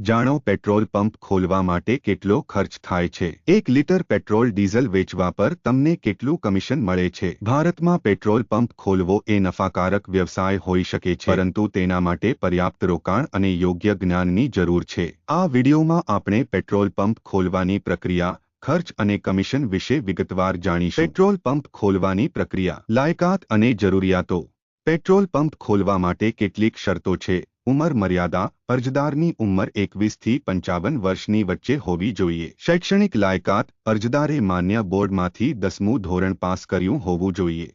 જાણો petrol pump ખોલવા માટે કેટલો ખર્ચ થાય છે। 1 લિટર પેટ્રોલ ડીઝલ વેચવા પર તમને કેટલું કમિશન મળે છે। ભારતમાં પેટ્રોલ પંપ ખોલવો એ નફાકારક વ્યવસાય હોઈ શકે છે, પરંતુ તેના માટે પર્યાપ્ત રોકાણ અને યોગ્ય જ્ઞાનની જરૂર છે। આ વિડીયોમાં આપણે પેટ્રોલ પંપ ખોલવાની પ્રક્રિયા, ખર્ચ અને કમિશન વિશે વિગતવાર જાણીશું। પેટ્રોલ પંપ ખોલવાની પ્રક્રિયા, લાયકાત અને જરૂરિયાતો। પેટ્રોલ પંપ ખોલવા માટે કેટલીક શરતો છે। ઉંમર મર્યાદા, અરજદારની ઉંમર 21 થી 55 વર્ષની વચ્ચે હોવી જોઈએ। શૈક્ષણિક લાયકાત, અરજદારે માન્ય બોર્ડમાંથી 10મું ધોરણ પાસ કર્યું હોવું જોઈએ।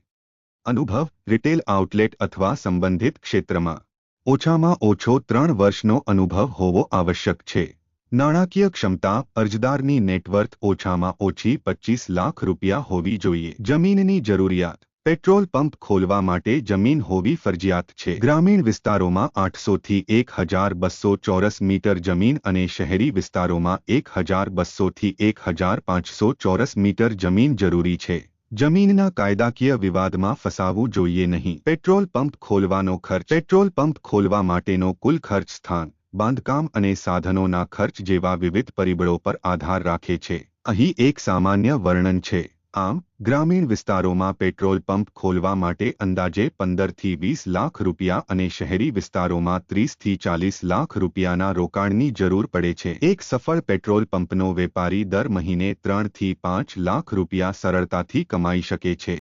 અનુભવ, રિટેલ આઉટલેટ અથવા સંબંધિત ક્ષેત્રમાં ઓછામાં ઓછો 3 વર્ષનો અનુભવ હોવો આવશ્યક છે। નાણાકીય ક્ષમતા, અરજદારની નેટવર્થ ઓછામાં ઓછી 25 લાખ રૂપિયા હોવી જોઈએ। જમીનની જરૂરિયાત, પેટ્રોલ પંપ ખોલવા માટે જમીન હોવી ફરજિયાત છે। ગ્રામીણ વિસ્તારોમાં 800 થી 1200 ચોરસ મીટર જમીન અને શહેરી વિસ્તારોમાં 1200 થી 1500 ચોરસ મીટર જમીન જરૂરી છે। જમીનના કાયદાકીય વિવાદમાં ફસાવવું જોઈએ નહીં। પેટ્રોલ પંપ ખોલવાનો ખર્ચ, પેટ્રોલ પંપ ખોલવા માટેનો કુલ ખર્ચ સ્થાન, બાંધકામ અને સાધનોના ખર્ચ જેવા વિવિધ પરિબળો પર આધાર રાખે છે। અહીં એક સામાન્ય વર્ણન છે। આમ, ગ્રામીણ વિસ્તારોમાં પેટ્રોલ પંપ ખોલવા માટે અંદાજે 15 થી 20 લાખ રૂપિયા અને શહેરી વિસ્તારોમાં 30 થી 40 લાખ રૂપિયાના રોકાણની જરૂર પડે છે। એક સફળ પેટ્રોલ પંપનો વેપારી દર મહિને 3 થી 5 લાખ રૂપિયા સરળતાથી કમાઈ શકે છે।